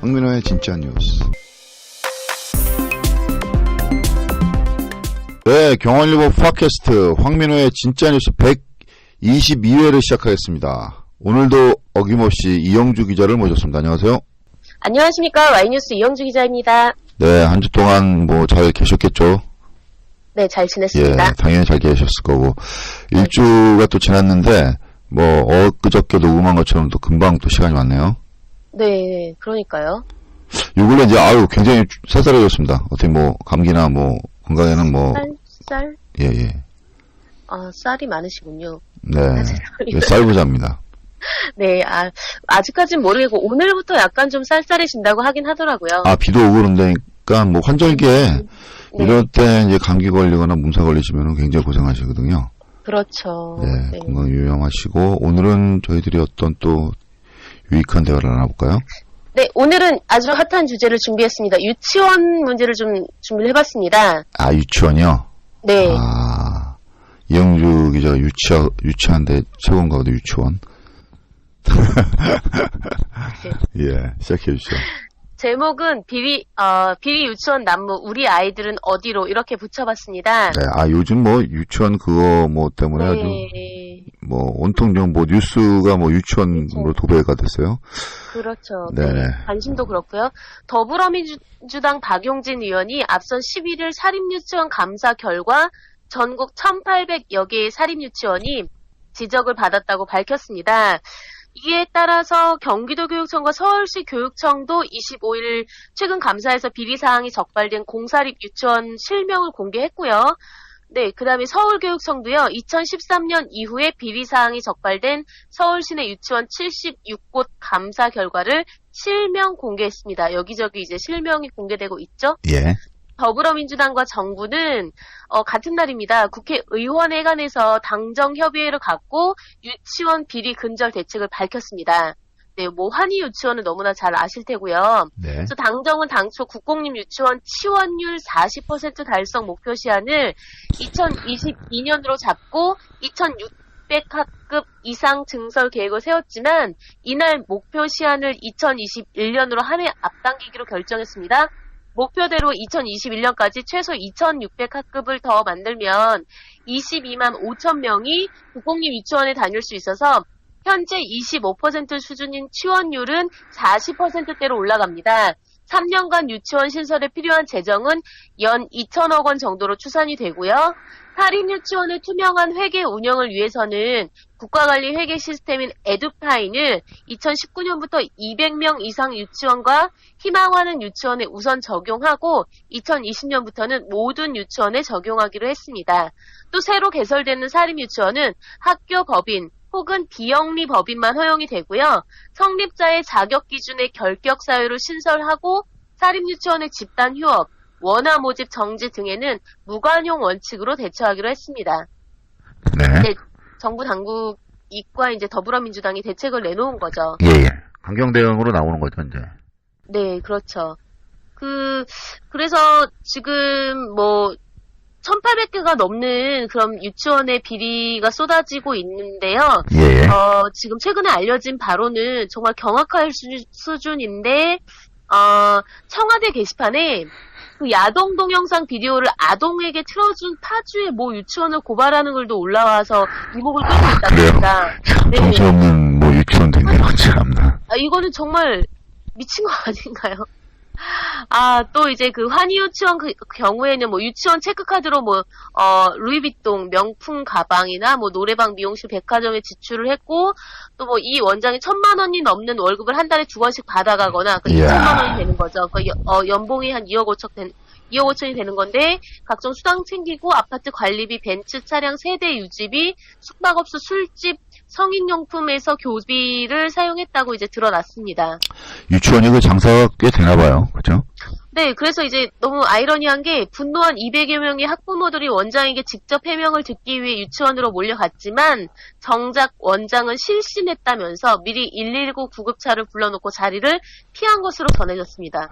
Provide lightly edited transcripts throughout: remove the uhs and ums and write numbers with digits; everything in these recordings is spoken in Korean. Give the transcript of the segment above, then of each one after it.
황민호의 진짜 뉴스. 네, 경원일보 팟캐스트 황민호의 진짜 뉴스 122회를 시작하겠습니다. 오늘도 어김없이 이영주 기자를 모셨습니다. 안녕하세요. 안녕하십니까. Y뉴스 이영주 기자입니다. 네, 한 주 동안 잘 계셨겠죠? 네, 잘 지냈습니다. 예, 당연히 잘 계셨을 거고. 일주가 또 지났는데, 엊그저께 녹음한 것처럼 또 금방 또 시간이 왔네요. 네, 그러니까요. 요 근래 이제, 굉장히 쌀쌀해졌습니다. 어떻게 감기나 건강에는 쌀? 예. 아, 쌀이 많으시군요. 네. 쌀부자입니다. 네, 아직까진 모르겠고, 오늘부터 약간 좀 쌀쌀해진다고 하긴 하더라고요. 비도 오고 그런다니까, 환절기에, 네. 이럴 때 이제 감기 걸리거나 몸살 걸리시면 굉장히 고생하시거든요. 그렇죠. 네, 건강 유념하시고, 오늘은 저희들이 어떤 또 유익한 대화를 나눠볼까요? 네, 오늘은 아주 핫한 주제를 준비했습니다. 유치원 문제를 좀 준비를 해봤습니다. 유치원이요? 네. 이영주 기자가 유치한데 최고인가 보다, 유치원. 예, 시작해주시죠. 제목은 비리 유치원 난무, 우리 아이들은 어디로, 이렇게 붙여봤습니다. 네, 요즘 유치원 때문에 아주, 네. 온통 뉴스가 유치원으로 도배가 됐어요. 그렇죠. 네. 관심도 그렇고요. 더불어민주당 박용진 의원이 앞선 11일 사립유치원 감사 결과 전국 1,800여 개의 사립유치원이 지적을 받았다고 밝혔습니다. 이에 따라서 경기도교육청과 서울시 교육청도 25일 최근 감사에서 비리사항이 적발된 공사립 유치원 실명을 공개했고요. 네, 그 다음에 서울교육청도요, 2013년 이후에 비리사항이 적발된 서울시내 유치원 76곳 감사 결과를 실명 공개했습니다. 여기저기 이제 실명이 공개되고 있죠? 예. 더불어민주당과 정부는 같은 날입니다. 국회의원회관에서 당정협의회를 갖고 유치원 비리 근절 대책을 밝혔습니다. 네, 환희 유치원은 너무나 잘 아실 테고요. 네. 그래서 당정은 당초 국공립 유치원 치원율 40% 달성 목표 시한을 2022년으로 잡고 2,600학급 이상 증설 계획을 세웠지만 이날 목표 시한을 2021년으로 한 해 앞당기기로 결정했습니다. 목표대로 2021년까지 최소 2,600학급을 더 만들면 22만 5천 명이 국공립 유치원에 다닐 수 있어서 현재 25% 수준인 치원율은 40%대로 올라갑니다. 3년간 유치원 신설에 필요한 재정은 연 2천억 원 정도로 추산이 되고요. 사립유치원의 투명한 회계 운영을 위해서는 국가관리 회계 시스템인 에듀파인을 2019년부터 200명 이상 유치원과 희망하는 유치원에 우선 적용하고 2020년부터는 모든 유치원에 적용하기로 했습니다. 또 새로 개설되는 사립유치원은 학교 법인 혹은 비영리 법인만 허용이 되고요. 성립자의 자격 기준의 결격 사유를 신설하고 사립유치원의 집단 휴업, 원화 모집 정지 등에는 무관용 원칙으로 대처하기로 했습니다. 네. 정부 당국과 이제 더불어민주당이 대책을 내놓은 거죠. 예. 강경 대응으로 나오는 거죠, 이제. 네, 그렇죠. 그래서 지금 1,800개가 넘는 그런 유치원의 비리가 쏟아지고 있는데요. 예. 지금 최근에 알려진 바로는 정말 경악할 수준인데, 청와대 게시판에 그 야동 동영상 비디오를 아동에게 틀어준 파주의 유치원을 고발하는 글도 올라와서 이목을 끌고 있다고 합니다. 참, 정신없는 유치원도 있네요, 참나. 이거는 정말 미친 거 아닌가요? 또 이제 그 환희 유치원 경우에는 유치원 체크카드로 루이비통 명품 가방이나 노래방, 미용실, 백화점에 지출을 했고 또 이 원장이 1,000만 원이 넘는 월급을 한 달에 2번씩 받아가거나 2천만 원이 되는 거죠. 연봉이 한 2억 5천이 되는 건데 각종 수당 챙기고 아파트 관리비, 벤츠 차량 세대 유지비, 숙박업소 술집, 성인용품에서 교비를 사용했다고 이제 드러났습니다. 유치원이 그 장사가 꽤 되나 봐요. 그죠? 네, 그래서 이제 너무 아이러니한 게 분노한 200여 명의 학부모들이 원장에게 직접 해명을 듣기 위해 유치원으로 몰려갔지만 정작 원장은 실신했다면서 미리 119 구급차를 불러놓고 자리를 피한 것으로 전해졌습니다.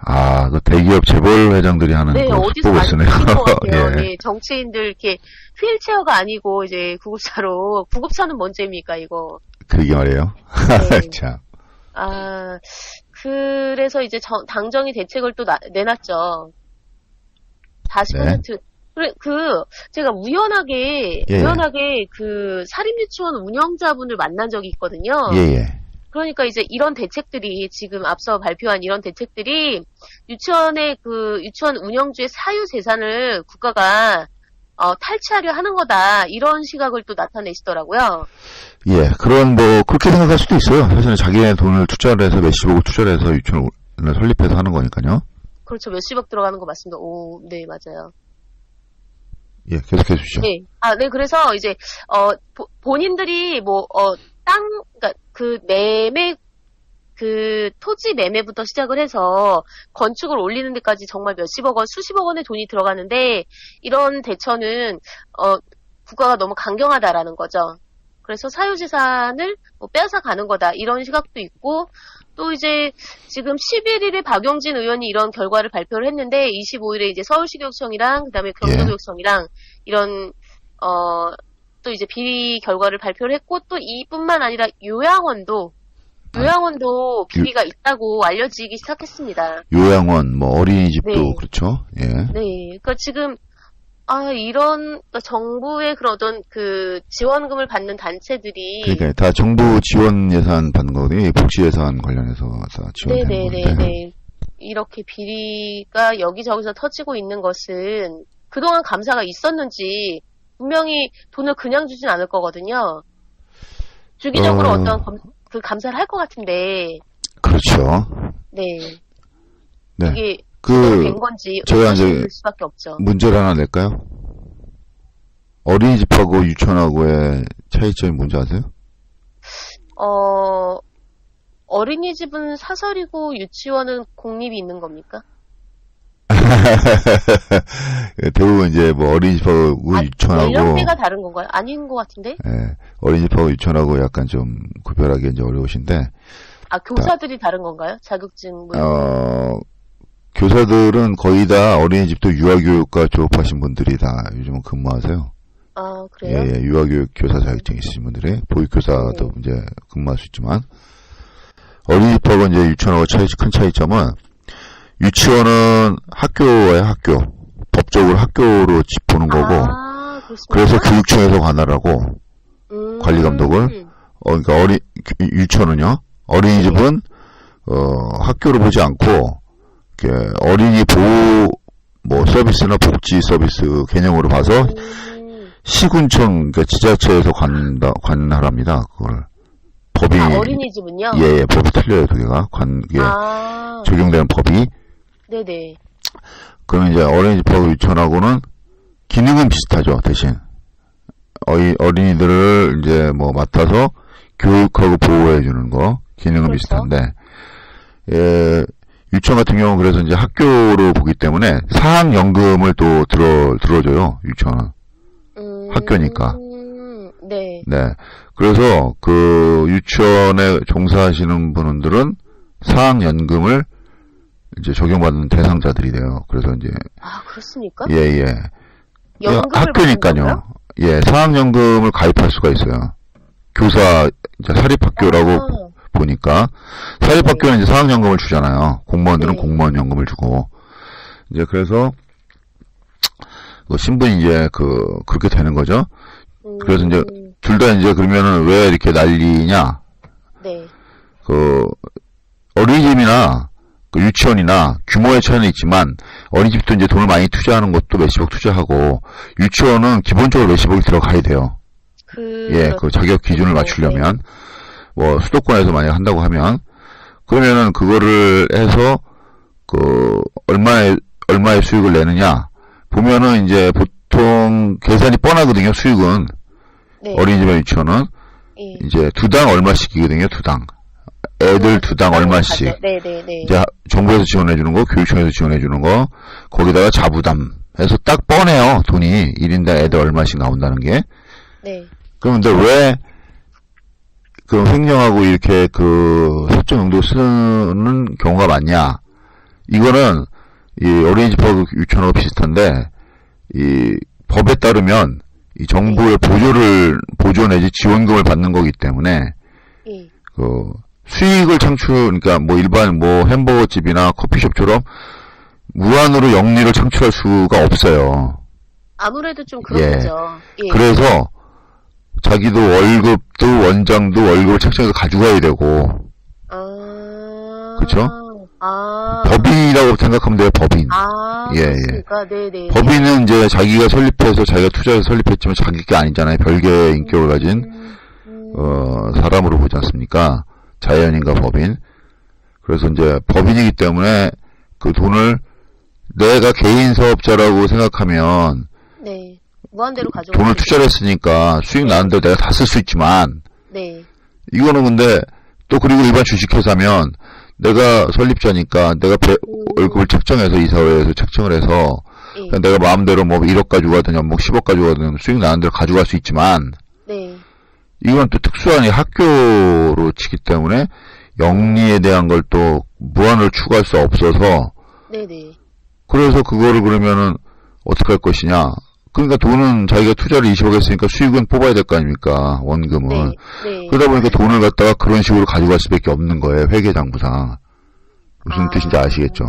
그 대기업 재벌 회장들이 하는 네, 어디서 많이 보겠으네요. 보신 것 같아요. 예. 네, 정치인들 이렇게 휠체어가 아니고 이제 구급차는 뭔 죄입니까 이거? 그게 말이에요. 네. 참. 아, 그래서 이제 당정이 대책을 또 내놨죠. 40%. 제가 우연하게 예. 그 사립유치원 운영자분을 만난 적이 있거든요. 예. 그러니까 이제 이런 대책들이 지금 앞서 발표한 이런 대책들이 유치원 운영주의 사유 재산을 국가가 탈취하려 하는 거다. 이런 시각을 또 나타내시더라고요. 예, 그렇게 생각할 수도 있어요. 사실은 자기네 돈을 투자를 해서 몇십억을 투자를 해서 유치원을 설립해서 하는 거니까요. 그렇죠. 몇십억 들어가는 거 맞습니다. 오, 네, 맞아요. 예, 계속해 주시죠. 네. 네, 그래서 이제, 본인들이 그러니까 토지 매매부터 시작을 해서 건축을 올리는 데까지 정말 몇십억 원, 수십억 원의 돈이 들어가는데, 이런 대처는, 국가가 너무 강경하다라는 거죠. 그래서 사유재산을 빼앗아 가는 거다. 이런 시각도 있고, 또 이제 지금 11일에 박용진 의원이 이런 결과를 발표를 했는데 25일에 이제 서울시교육청이랑 그다음에 경기도교육청이랑 이런 또 이제 비리 결과를 발표를 했고 또 이뿐만 아니라 요양원도 비리가 있다고 알려지기 시작했습니다. 요양원, 어린이집도 네. 그렇죠. 예. 네, 그러니까 지금 그러니까 정부의 그런 어떤 그 지원금을 받는 단체들이 그러니까 다 정부 지원 예산 받는 거거든요. 복지 예산 관련해서 다 지원되는 건데. 네네네. 이렇게 비리가 여기저기서 터지고 있는 것은 그동안 감사가 있었는지 분명히 돈을 그냥 주진 않을 거거든요. 주기적으로 어떤 그 감사를 할 것 같은데. 그렇죠. 네. 네. 이게 된 건지 제가 이제 될 수밖에 없죠. 문제를 하나 낼까요? 어린이집하고 유치원하고의 차이점이 뭔지 아세요? 어린이집은 사설이고 유치원은 공립이 있는 겁니까? 대부분 이제 어린이집하고 유치원하고 연령대가 다른 건가요? 아닌 것 같은데? 예, 어린이집하고 유치원하고 약간 좀 구별하기 이제 어려우신데. 교사들이 다른 건가요? 자격증 교사들은 거의 다 어린이집도 유아교육과 졸업하신 분들이 다 요즘은 근무하세요. 그래요? 예, 유아교육 교사 자격증 있으신 분들이 보육교사도 이제 근무할 수 있지만 어린이집하고 이제 유치원하고 큰 차이점은 유치원은 학교예요, 학교. 법적으로 학교로 보는 거고. 그래서 교육청에서 관할하고 관리 감독을. 그러니까 유치원은요. 어린이집은 학교로 보지 않고 어린이 보호 서비스나 복지 서비스 개념으로 봐서 시군청, 그러니까 지자체에서 관할합니다. 그걸. 법이. 어린이집은요? 예, 법이 틀려요, 두 개가. 적용되는 법이. 네네. 그러면 이제 어린이집하고 유치원하고는 기능은 비슷하죠, 대신. 어린이들을 이제 맡아서 교육하고 보호해주는 거, 기능은 그렇죠. 비슷한데, 예, 유치원 같은 경우는 그래서 이제 학교로 보기 때문에 사학연금을 또 들어줘요, 유치원은. 학교니까. 네. 네. 그래서 유치원에 종사하시는 분들은 사학연금을 이제 적용받는 대상자들이 돼요. 그래서 이제. 그렇습니까? 예. 학교니까요. 예, 사학연금을 가입할 수가 있어요. 교사, 이제 사립학교라고 보니까. 사립학교는 이제 사학연금을 주잖아요. 공무원들은 공무원연금을 주고. 이제 그래서, 신분이 이제 그렇게 되는 거죠. 그래서 이제, 둘 다 이제 그러면은 왜 이렇게 난리냐. 네. 어린이집이나, 유치원이나 규모의 차이는 있지만 어린이집도 이제 돈을 많이 투자하는 것도 몇십억 투자하고 유치원은 기본적으로 몇십억이 들어가야 돼요. 예, 자격 기준을 맞추려면 수도권에서 만약 한다고 하면 그러면은 그거를 해서 얼마의 수익을 내느냐 보면은 이제 보통 계산이 뻔하거든요. 수익은 어린이집이나 유치원은 이제 두당 얼마씩이거든요. 두당. 애들 두당 얼마씩. 이제 정부에서 지원해주는 거, 교육청에서 지원해주는 거, 거기다가 자부담 해서 딱 뻔해요. 돈이 1인당 애들 얼마씩 나온다는 게. 네. 그런데 왜 횡령하고 이렇게 설정 용도 쓰는 경우가 많냐? 이거는 이 어린이집하고 유치원하고 비슷한데 이 법에 따르면 이 정부의 보조 내지 지원금을 받는 거기 때문에 예. 그 수익을 그러니까 뭐 일반 뭐 햄버거 집이나 커피숍처럼 무한으로 영리를 창출할 수가 없어요. 아무래도 좀 그런 예. 거죠. 예. 그래서 자기도 월급도 원장도 월급을 책정해서 가져가야 되고, 그쵸? 법인이라고 생각하면 돼요, 법인. 예, 그렇습니까? 네네. 법인은 이제 자기가 설립해서 자기가 투자해서 설립했지만 자기 게 아니잖아요. 별개의 인격을 가진 사람으로 보지 않습니까? 자연인과 법인. 그래서 이제 법인이기 때문에 그 돈을 내가 개인 사업자라고 생각하면 네. 무한대로 가져가. 돈을 투자를 했으니까 수익 나는 대로 내가 다 쓸 수 있지만, 네. 이거는 근데 또 그리고 일반 주식회사면 내가 설립자니까 내가 월급을 책정해서 이사회에서 책정을 해서 예. 내가 마음대로 뭐 1억 가지고 가든 뭐 10억 가지고 가든 수익 나는 대로 가져갈 수 있지만, 네. 이건 또 특수한 이 학교로 치기 때문에 영리에 대한 걸 또 무한으로 추구할 수 없어서, 네네. 그래서 그거를 그러면은 어떻게 할 것이냐. 그러니까 돈은 자기가 투자를 20억 했으니까 수익은 뽑아야 될 거 아닙니까? 원금은. 네. 네. 그러다 보니까 돈을 갖다가 그런 식으로 가져갈 수밖에 없는 거예요. 회계장부상. 무슨 뜻인지 아시겠죠?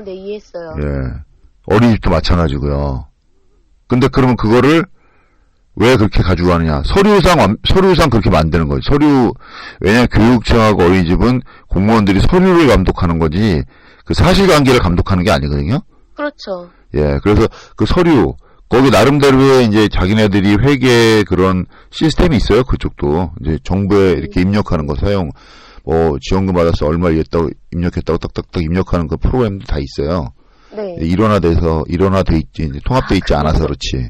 네, 이해했어요. 예. 어린이집도 마찬가지고요. 근데 그러면 그거를 왜 그렇게 가지고 가느냐. 서류상 그렇게 만드는 거죠. 왜냐면 교육청하고 어린이집은 공무원들이 서류를 감독하는 거지, 그 사실관계를 감독하는 게 아니거든요. 그렇죠. 예, 그래서 그 서류, 거기 나름대로의 이제 자기네들이 회계 그런 시스템이 있어요. 그쪽도. 이제 정부에 이렇게 입력하는 거 뭐 지원금 받아서 얼마 입력했다고 딱딱딱 입력하는 그 프로그램도 다 있어요. 네. 일원화돼 있지, 이제 통합돼 있지 않아서 그렇지.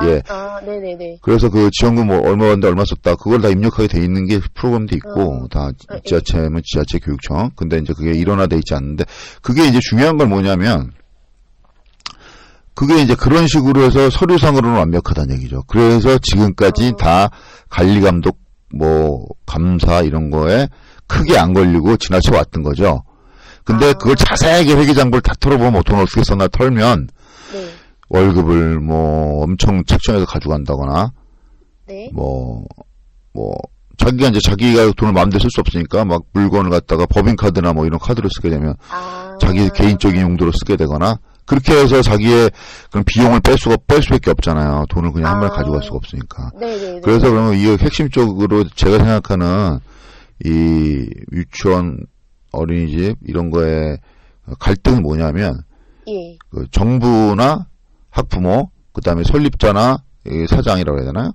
예. 네네네. 그래서 그 지원금 뭐 얼마 받는데 얼마 썼다, 그걸 다 입력하게 돼 있는 게 프로그램도 있고, 다 지자체면 지자체 교육청. 근데 이제 그게 일원화돼 있지 않는데, 그게 이제 중요한 건 뭐냐면, 그게 이제 그런 식으로 해서 서류상으로는 완벽하다는 얘기죠. 그래서 지금까지 다 관리 감독, 뭐 감사 이런 거에 크게 안 걸리고 지나쳐 왔던 거죠. 근데 그걸 자세하게 회계장부를 다 털어보면 뭐 돈 어떻게 썼나 털면, 네. 월급을 뭐 엄청 책정해서 가져간다거나, 네. 자기가 돈을 마음대로 쓸 수 없으니까 막 물건을 갖다가 법인카드나 뭐 이런 카드를 쓰게 되면 자기 개인적인 용도로 쓰게 되거나, 그렇게 해서 자기의 그런 비용을 뺄 수밖에 없잖아요. 돈을 그냥 한 번에 가져갈 수가 없으니까. 네네네. 그래서 그러면 이거 핵심적으로 제가 생각하는 이 유치원, 어린이집 이런 거에 갈등은 뭐냐면, 예. 그 정부나 학부모, 그 다음에 설립자나 사장이라고 해야 되나요?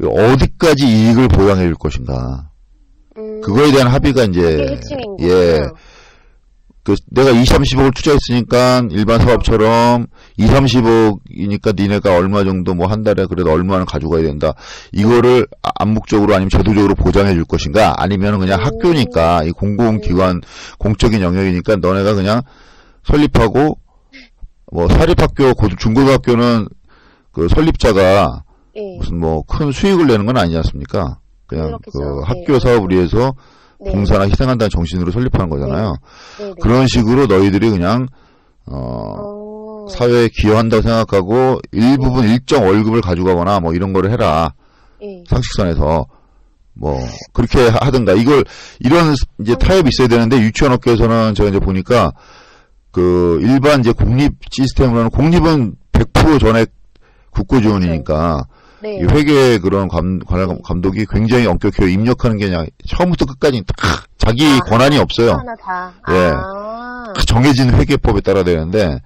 어디까지 이익을 보양해 줄 것인가. 그거에 대한 합의가 이제, 그게 핵심인 예. 거군요. 내가 20, 30억을 투자했으니까 일반 사업처럼 20, 30억이니까 니네가 얼마 정도 뭐 한 달에 그래도 얼마는 가져가야 된다. 이거를 암묵적으로 아니면 제도적으로 보장해 줄 것인가, 아니면 그냥 학교니까 이 공공기관, 공적인 영역이니까 너네가 그냥 설립하고, 뭐 사립학교, 중고등학교는 그 설립자가 예. 무슨 뭐 큰 수익을 내는 건 아니지 않습니까? 그냥 그렇겠죠. 그 네. 학교 사업을 위해서 네. 봉사나 희생한다는 정신으로 설립하는 거잖아요. 네네. 그런 식으로 너희들이 그냥 사회에 기여한다고 생각하고 일부분 일정 월급을 가져가거나 뭐 이런 거를 해라. 예. 상식선에서 뭐 그렇게 하든가. 이런 이제 타협이 있어야 되는데, 유치원 업계에서는 제가 이제 보니까 그 일반 이제 공립 시스템으로는, 공립은 100% 전액 국고 지원이니까 네. 이 회계 그런 감독이 굉장히 엄격해요. 입력하는 게 그냥 처음부터 끝까지 다 자기 권한이 없어요. 하나 다. 예. 정해진 회계법에 따라 되는데,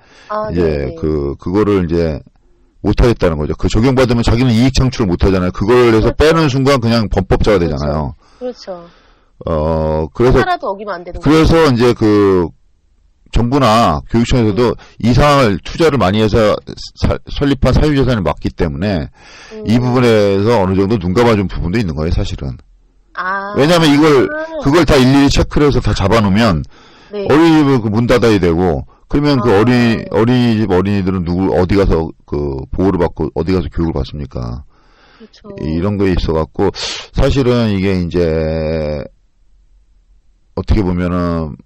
이제 네네. 그거를 이제 못하겠다는 거죠. 그 적용받으면 자기는 이익 창출을 못하잖아요. 그걸 해서 빼는 순간 그냥 범법자가 되잖아요. 그렇죠. 그래서 하나도 어기면 안 되는 거죠. 그래서 이제 그 정부나 교육청에서도 이 사항을 투자를 많이 해서 설립한 사유재산을 막기 때문에 이 부분에서 어느 정도 눈 감아준 부분도 있는 거예요, 사실은. 왜냐하면 그걸 다 일일이 체크를 해서 다 잡아놓으면 네. 어린이집을 문 닫아야 되고, 그러면 그 어린이집 어린이들은 어디 가서 그 보호를 받고 어디 가서 교육을 받습니까? 그렇죠. 이런 거에 있어갖고, 사실은 이게 이제 어떻게 보면은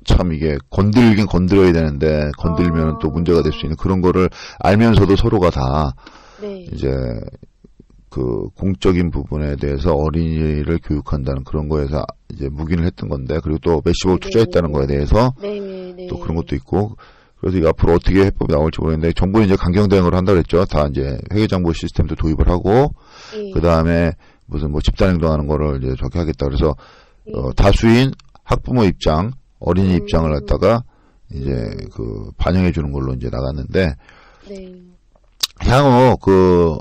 참 이게 건들긴 건드려야 되는데, 건들면 또 문제가 될 수 있는 그런 거를 알면서도 서로가 다 네. 이제 그 공적인 부분에 대해서 어린이를 교육한다는 그런 거에서 이제 묵인을 했던 건데, 그리고 또 몇십억 투자했다는 거에 대해서 또 그런 것도 있고, 그래서 이 앞으로 어떻게 해법이 나올지 모르겠는데, 정부는 이제 강경 대응을 한다고 그랬죠. 다 이제 회계장부 시스템도 도입을 하고, 그 다음에 무슨 뭐 집단행동하는 거를 이제 저렇게 하겠다. 그래서 다수인 학부모 입장, 어린이 입장을 갖다가 이제 그 반영해 주는 걸로 이제 나갔는데, 향후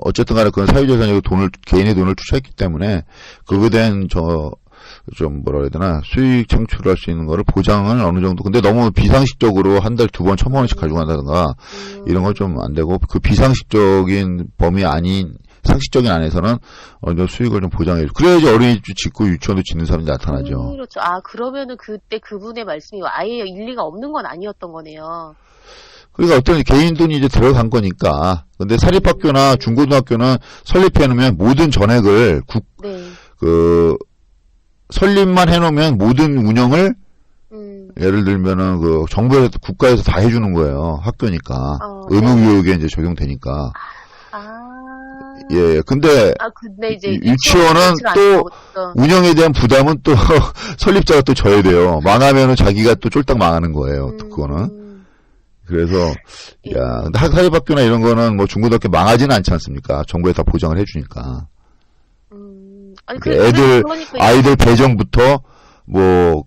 어쨌든 간에 그건 사유재산이고 개인의 돈을 투자했기 때문에 그거에 대한 좀 뭐라 해야 되나, 수익 창출할 수 있는 거를 보장을 어느 정도, 근데 너무 비상식적으로 한 달 2번 1,000만 원씩 가지고 간다든가 이런 건 좀 안 되고, 그 비상식적인 범위 아닌 상식적인 안에서는 어느 정도 수익을 좀 보장해줘. 그래야지 어린이집 짓고 유치원도 짓는 사람이 나타나죠. 그렇죠. 그러면은 그때 그분의 말씀이 아예 일리가 없는 건 아니었던 거네요. 그러니까 어떤 개인 돈이 이제 들어간 거니까. 근데 사립학교나 중고등학교는 설립해놓으면 모든 전액을 설립만 해놓으면 모든 운영을 예를 들면은 정부에서 국가에서 다 해주는 거예요. 학교니까 의무교육에 이제 적용되니까. 예. 근데 이제 유치원은 또 운영에 대한 부담은 또 설립자가 또 져야 돼요. 망하면은 자기가 또 쫄딱 망하는 거예요. 또 그거는. 그래서 근데 사립학교나 이런 거는 뭐 중고등학교 망하지는 않지 않습니까? 정부에 다 보장을 해주니까. 아이들 배정부터 뭐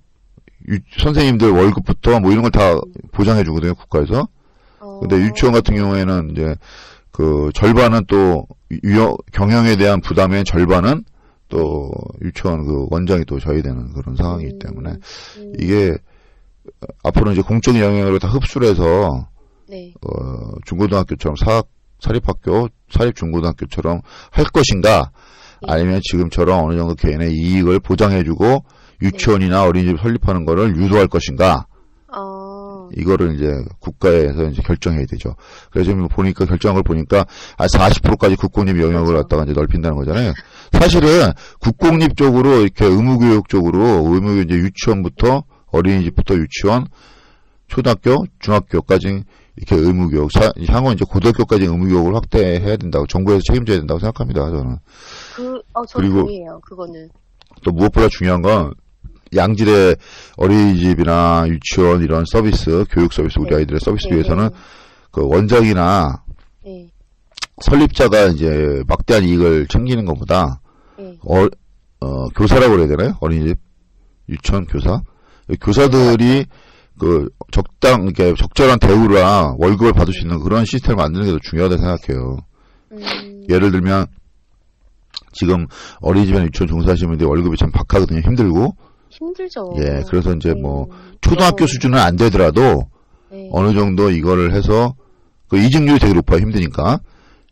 선생님들 월급부터 뭐 이런 걸 다 보장해 주거든요, 국가에서. 근데 유치원 같은 경우에는 이제 그 절반은 또 경영에 대한 부담의 절반은 또 유치원 그 원장이 또 져야 되는 그런 상황이기 때문에 이게 앞으로 이제 공적인 영역으로 다 흡수를 해서 중고등학교처럼 사립학교, 사립중고등학교처럼 할 것인가, 아니면 지금처럼 어느 정도 개인의 이익을 보장해주고 유치원이나 어린이집 설립하는 거를 유도할 것인가, 이거를 이제 국가에서 이제 결정해야 되죠. 그래서 지금 보니까 결정한 걸 보니까 40%까지 국공립 영역을 갖다가 이제 넓힌다는 거잖아요. 사실은 국공립 쪽으로 이렇게 의무교육 쪽으로 이제 유치원부터 어린이집부터 유치원, 초등학교, 중학교까지 이렇게 의무교육, 향후 이제 고등학교까지 의무교육을 확대해야 된다고, 정부에서 책임져야 된다고 생각합니다, 저는. 저는 동의해요, 그거는. 또 무엇보다 중요한 건, 양질의 어린이집이나 유치원 이런 서비스, 교육 서비스, 우리 아이들의 서비스 위해서는 그 원작이나 설립자가 이제 막대한 이익을 챙기는 것보다, 교사라고 그래야 되나요? 어린이집, 유치원 교사? 교사들이 이렇게 적절한 대우랑 월급을 받을 수 있는 그런 시스템을 만드는 게 더 중요하다고 생각해요. 예를 들면, 지금 어린이집이나 유치원 종사하시는 분들이 월급이 참 박하거든요. 힘들죠. 예, 그래서 이제 초등학교 수준은 안 되더라도, 어느 정도 이거를 해서, 이직률이 되게 높아요. 힘드니까.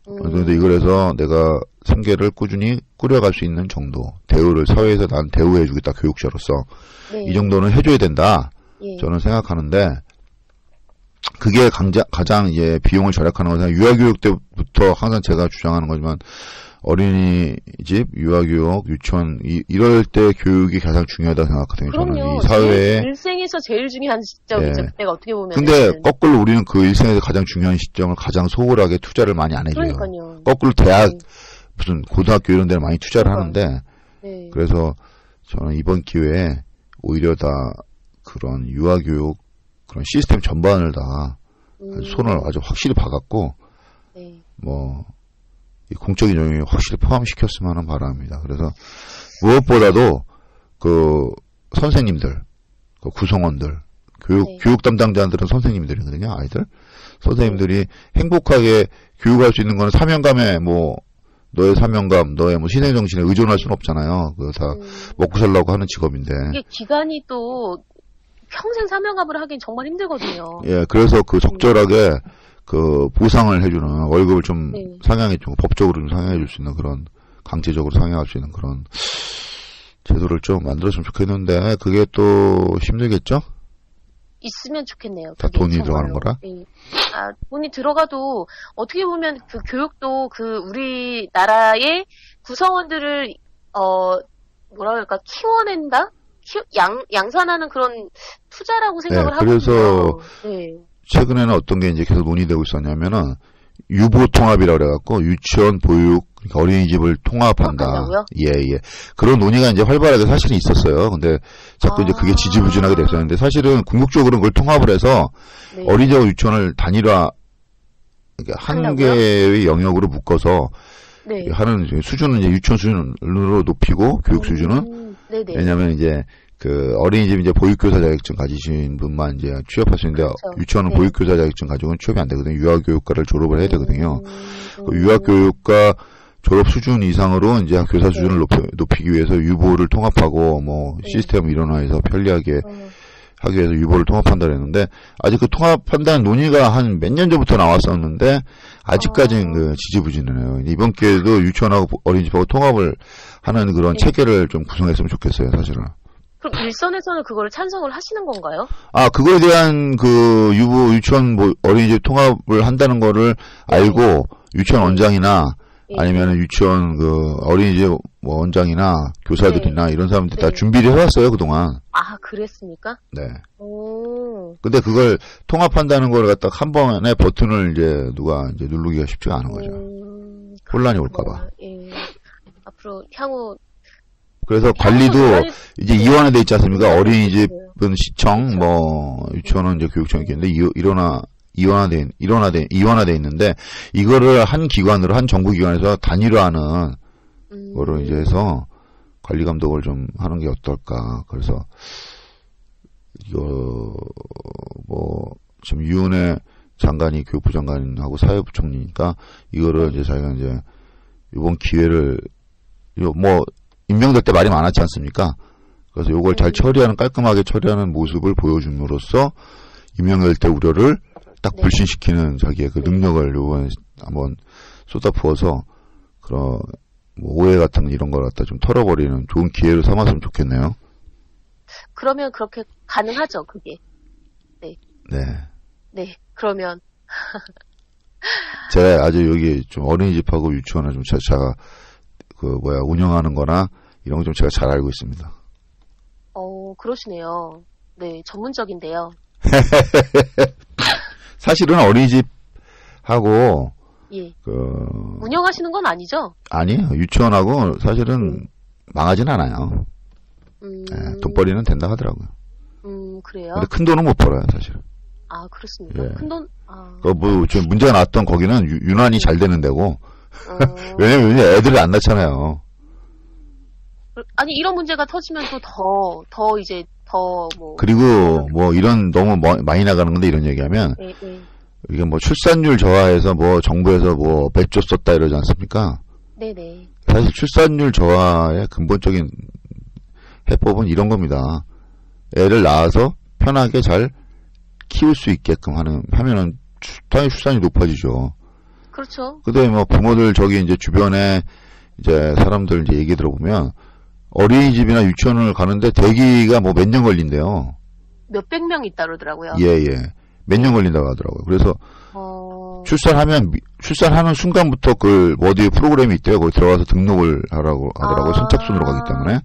그래서 이걸 해서 내가 생계를 꾸준히 꾸려갈 수 있는 정도, 대우를 사회에서 난 대우해주겠다, 교육자로서. 이 정도는 해줘야 된다. 저는 생각하는데, 그게 가장 이제 비용을 절약하는 것은 유아교육 때부터 항상 제가 주장하는 거지만, 어린이집, 유아교육, 유치원, 이럴 때 교육이 가장 중요하다고 생각하거든요. 그럼요. 저는 이 사회에. 일생에서 제일 중요한 시점이죠. 내가 어떻게 보면. 근데 거꾸로 우리는 그 일생에서 가장 중요한 시점을 가장 소홀하게 투자를 많이 안 해줘요. 그러니까요. 거꾸로 대학, 무슨 고등학교 이런 데는 많이 투자를 하는데, 그래서 저는 이번 기회에 오히려 다 그런 유아교육, 그런 시스템 전반을 다 손을 아주 확실히 박았고, 이 공적인 영역에 확실히 포함시켰으면 하는 바람입니다. 그래서 무엇보다도 선생님들, 구성원들, 교육 담당자들은 선생님들이거든요, 아이들. 선생님들이 행복하게 교육할 수 있는 거는 사명감에 너의 사명감, 너의 희생정신에 의존할 수는 없잖아요. 그거 다 먹고 살라고 하는 직업인데. 이게 기간이 또 평생 사명감을 하긴 정말 힘들거든요. 예, 그래서 적절하게 보상을 해주는, 월급을 좀 상향해주고, 법적으로 좀 상향해줄 수 있는 그런, 강제적으로 상향할 수 있는 그런 제도를 좀 만들었으면 좋겠는데, 그게 또 힘들겠죠? 있으면 좋겠네요. 다 돈이 들어가는 거라? 돈이 들어가도, 어떻게 보면 그 교육도 우리나라의 구성원들을, 키워낸다? 양산하는 그런 투자라고 생각을 하거든요. 그래서, 최근에는 어떤 게 이제 계속 논의되고 있었냐면은, 유보통합이라고 그래갖고, 유치원, 보육, 그러니까 어린이집을 통합한다. 통합한다고요? 예, 예. 그런 논의가 이제 활발하게 사실은 있었어요. 근데 자꾸 이제 그게 지지부진하게 됐었는데 사실은 궁극적으로는 그걸 통합을 해서 네. 어린이집과 유치원을 단일화, 그러니까 한 한다고요? 개의 영역으로 묶어서 네. 하는 수준은 이제 유치원 수준으로 높이고 교육 수준은 네네. 왜냐면 이제 그 어린이집 이제 보육교사 자격증 가지신 분만 이제 취업할 수 있는데 그렇죠. 유치원은 네. 보육교사 자격증 가지고는 취업이 안 되거든요. 유아교육과를 졸업을 해야 되거든요. 그 음. 유아교육과 졸업 수준 이상으로 이제 교사 수준을 높이기 위해서 유보를 통합하고 뭐 네. 시스템 일원화해서 편리하게 음. 하기 위해서 유보를 통합한다 그랬는데 아직 그 통합한다는 논의가 한 몇 년 전부터 나왔었는데 아직까지는 그 지지부진해요. 이번 기회에도 유치원하고 어린이집하고 통합을 하는 그런 네. 체계를 좀 구성했으면 좋겠어요, 사실은. 그럼 일선에서는 그거를 찬성을 하시는 건가요? 아, 그거에 대한 그 유치원 뭐 어린이집 통합을 한다는 거를 알고 유치원 네. 원장이나 예. 아니면 유치원 그 어린이집 뭐 원장이나 교사들이나 이런 사람들 다 네. 준비를 해왔어요, 그동안. 아, 그랬습니까? 네. 오. 근데 그걸 통합한다는 걸 갖다 한 번에 버튼을 이제 누가 이제 누르기가 쉽지가 않은 거죠. 혼란이 올까봐. 예. 앞으로 향후 그래서 관리도 이제 이원화돼 있지 않습니까? 네. 어린이집은 시청, 뭐 유치원은 이제 교육청이 있는데 이원화돼 있는데 이거를 한 기관으로 한 정부 기관에서 단일화하는 거를 이제 해서 관리 감독을 좀 하는 게 어떨까? 그래서 이거 뭐 지금 유은혜 장관이 교육부 장관하고 사회부총리니까 이거를 이제 자기가 이제 이번 기회를 뭐 임명될 때 말이 많았지 않습니까? 그래서 이걸 잘 처리하는 깔끔하게 처리하는 모습을 보여줌으로써 임명될 때 우려를 딱 네. 불신시키는 자기의 그 능력을 요번에 한번 쏟아부어서 그런 뭐 오해 같은 이런 걸 갖다 좀 털어버리는 좋은 기회로 삼았으면 좋겠네요. 그러면 그렇게 가능하죠, 그게. 네. 네. 그러면 제가 아주 여기 좀 어린이집하고 유치원을 좀 제가 운영하는 거나 이런 거 좀 제가 잘 알고 있습니다. 그러시네요. 네, 전문적인데요. 사실은 어린이집하고 예. 그 운영하시는 건 아니죠? 아니에요. 유치원하고 사실은 망하진 않아요. 네, 돈벌이는 된다 하더라고요. 그래요? 근데 큰 돈은 못 벌어요, 사실. 아, 그렇습니까? 예. 큰 돈, 좀 문제가 났던 거기는 유난히 잘 되는 데고. 왜냐면 애들이 안 낳잖아요. 아니, 이런 문제가 터지면 또 그리고 뭐 이런 너무 많이 나가는 건데 이런 얘기하면 예. 이게 뭐 출산율 저하에서 뭐 정부에서 뭐 몇 조 썼다 이러지 않습니까? 네네. 사실 출산율 저하의 근본적인 해법은 이런 겁니다. 애를 낳아서 편하게 잘 키울 수 있게끔 하면은 당연히 출산이 높아지죠. 그렇죠. 근데 뭐 부모들 이제 주변에 이제 사람들 이제 얘기 들어보면 어린이집이나 유치원을 가는데 대기가 뭐 몇 년 걸린대요. 몇백 명 있다 그러더라고요. 예. 몇 년 걸린다고 하더라고요. 그래서 출산하는 순간부터 그 어디 프로그램이 있대요. 거기 들어가서 등록을 하라고 하더라고요. 선착순으로 가기 때문에.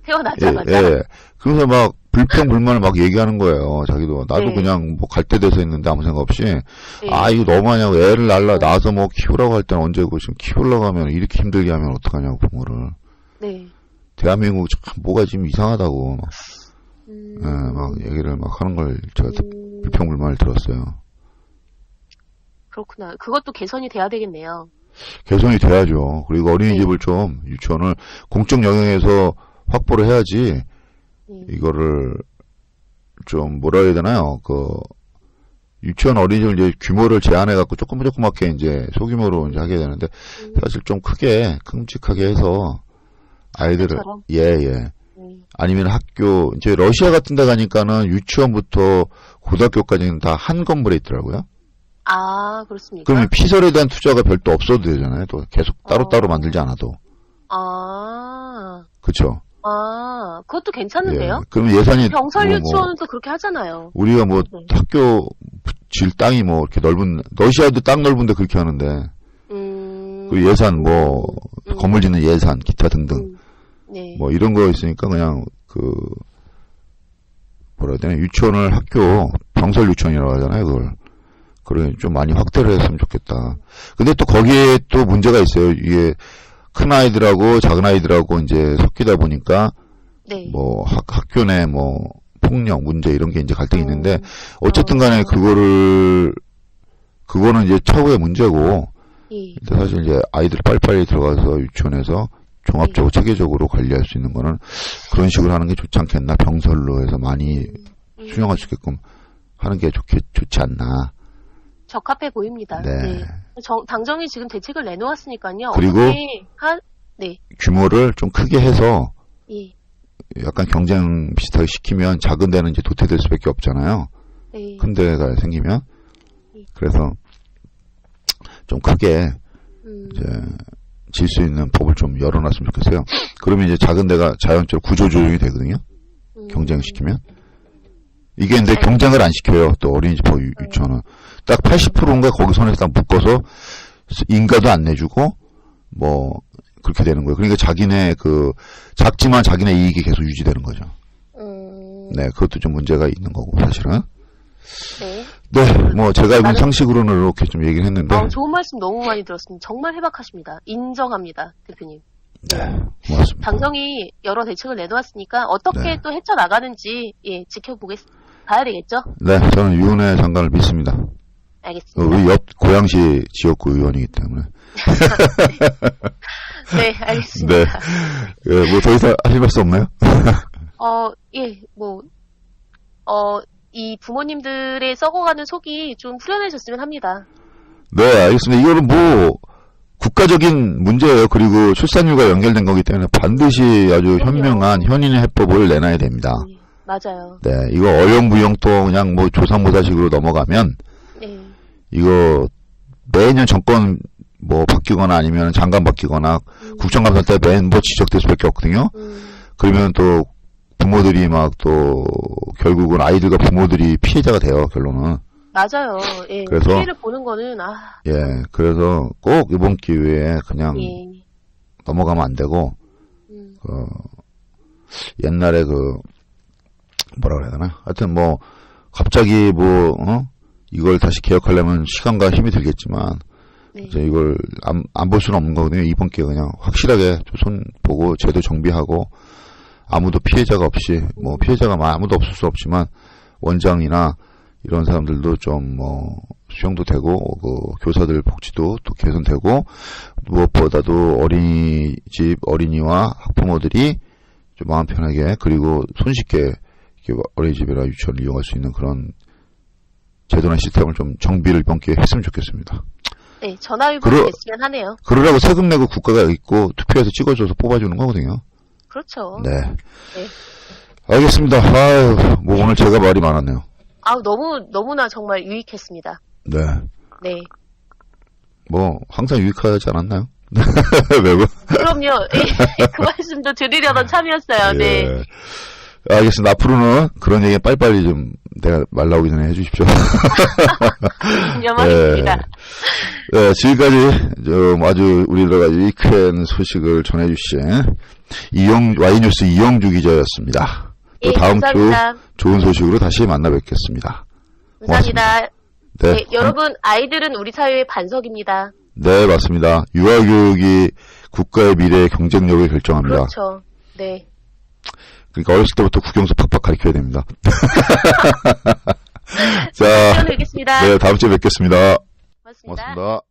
태어나자마자. 예. 그래서 막 불평불만을 막 얘기하는 거예요. 자기도 나도 네. 그냥 뭐 갈 때 돼서 했는데 아무 생각 없이 네. 이거 너무하냐고 애를 낳아서 뭐 키우라고 할 때는 언제고 지금 키우려고 하면 이렇게 힘들게 하면 어떡하냐고 부모를. 네. 대한민국 참 뭐가 지금 이상하다고 막 얘기를 막 하는 걸 제가 불평불만을 들었어요. 그렇구나. 그것도 개선이 돼야 되겠네요. 개선이 돼야죠. 그리고 어린이집을 좀 유치원을 공적 영역에서 확보를 해야지 이거를 좀 뭐라 해야 되나요? 그 유치원 어린이집을 이제 규모를 제한해 갖고 조그맣게 이제 소규모로 이제 하게 되는데 사실 좀 크게 큼직하게 해서 아이들을 예. 아니면 학교 이제 러시아 같은 데 가니까는 유치원부터 고등학교까지는 다 한 건물에 있더라고요. 아, 그렇습니까? 그러면 피설에 대한 투자가 별도 없어도 되잖아요. 또 계속 따로따로 만들지 않아도. 그렇죠. 그것도 괜찮은데요? 예. 그럼 예산이 병설 유치원은 또 그렇게 하잖아요. 우리가 뭐 학교 질 땅이 뭐 이렇게 넓은 러시아도 땅 넓은데 그렇게 하는데 그 예산 뭐 건물 짓는 예산 기타 등등 네. 뭐 이런 거 있으니까 그냥 그 뭐라 해야 되나 유치원을 학교 병설 유치원이라고 하잖아요. 그걸 그래, 좀 많이 확대를 했으면 좋겠다. 근데 또 거기에 또 문제가 있어요. 이게 큰 아이들하고 작은 아이들하고 이제 섞이다 보니까 네. 뭐 학교 내 뭐 폭력 문제 이런 게 이제 갈등이 있는데 어쨌든 간에 그거는 이제 차후의 문제고 예. 근데 사실 이제 아이들 빨리빨리 들어가서 유치원에서 종합적으로 체계적으로 관리할 수 있는 거는 그런 식으로 하는 게 좋지 않겠나. 병설로 해서 많이 수용할 수 있게끔 하는 게 좋지 않나. 적합해 보입니다. 네. 네. 당정이 지금 대책을 내놓았으니까요. 그리고 네. 규모를 좀 크게 해서 예. 약간 경쟁 비슷하게 시키면 작은 데는 이제 도태될 수밖에 없잖아요. 네. 큰 데가 생기면. 그래서 좀 크게 이제 질 수 있는 법을 좀 열어놨으면 좋겠어요. 그러면 이제 작은 데가 자연적으로 구조조정이 되거든요. 경쟁시키면. 이게 근데 경쟁을 안 시켜요. 또 어린이집 유치원은. 딱 80%인가 거기 선에서 딱 묶어서 인가도 안 내주고 뭐 그렇게 되는 거예요. 그러니까 자기네 작지만 자기네 이익이 계속 유지되는 거죠. 네, 그것도 좀 문제가 있는 거고 사실은. 네. 네, 뭐 제가 알고 있는 상식으로는 이렇게 좀 얘기를 했는데. 좋은 말씀 너무 많이 들었습니다. 정말 해박하십니다. 인정합니다, 대표님. 네, 고맙습니다. 당정이 여러 대책을 내놓았으니까 어떻게 네. 또 헤쳐나가는지 봐야 되겠죠? 네, 저는 유은혜 장관을 믿습니다. 알겠습니다. 우리 옆 고양시 지역구 의원이기 때문에. 네, 알겠습니다. 네. 예, 뭐 더 이상 하실 말씀 없나요? 예, 이 부모님들의 썩어가는 속이 좀 후련해졌으면 합니다. 네, 알겠습니다. 이거는 뭐 국가적인 문제예요. 그리고 출산율과 연결된 거기 때문에 반드시 아주 현명한 현인의 해법을 내놔야 됩니다. 네, 맞아요. 네, 이거 어영부영 또 그냥 뭐 조삼모사식으로 넘어가면 네. 이거 매년 정권 뭐 바뀌거나 아니면 장관 바뀌거나 국정감사 때 매년 뭐 지적될 수밖에 없거든요. 그러면 또 부모들이 막 또 결국은 아이들과 부모들이 피해자가 돼요. 결론은. 맞아요. 예. 그래서 피해를 보는 거는 예, 그래서 꼭 이번 기회에 그냥 예. 넘어가면 안 되고 옛날에 뭐라 그래야 되나? 하여튼 뭐 갑자기 이걸 다시 개혁하려면 시간과 힘이 들겠지만 네. 이제 이걸 안 볼 수는 없는 거거든요. 이번 기회에 그냥 확실하게 손 보고 제도 정비하고 아무도 피해자가 없이 뭐 피해자가 아무도 없을 수 없지만 원장이나 이런 사람들도 좀 수용도 되고 교사들 복지도 또 개선되고 무엇보다도 어린이집 어린이와 학부모들이 좀 마음 편하게 그리고 손쉽게 어린이집이나 유치원을 이용할 수 있는 그런 제도나 시스템을 좀 정비를 이번 기회에 했으면 좋겠습니다. 네, 전화위복이 됐으면 하네요. 그러라고 세금 내고 국가가 있고 투표해서 찍어줘서 뽑아주는 거거든요. 그렇죠. 네. 네. 알겠습니다. 뭐 오늘 제가 말이 많았네요. 너무나 정말 유익했습니다. 네. 네. 뭐 항상 유익하지 않았나요? 매번. 그럼요. 예, 그 말씀도 드리려던 참이었어요. 네. 예. 알겠습니다. 앞으로는 그런 얘기 빨리빨리 좀 내가 말 나오기 전에 해주십시오. 염원입니다. 네, 지금까지 아주 우리들과 유익한 소식을 전해주신 Y뉴스 이영주 기자였습니다. 또 다음 감사합니다. 주 좋은 소식으로 다시 만나 뵙겠습니다. 감사합니다. 네. 네, 여러분 아이들은 우리 사회의 반석입니다. 네, 맞습니다. 유아교육이 국가의 미래의 경쟁력을 결정합니다. 그렇죠. 네. 그러니까 어렸을 때부터 국영수 팍팍 가르쳐야 됩니다. 자, 다음 주에 뵙겠습니다. 네, 다음 주에 뵙겠습니다. 고맙습니다. 고맙습니다.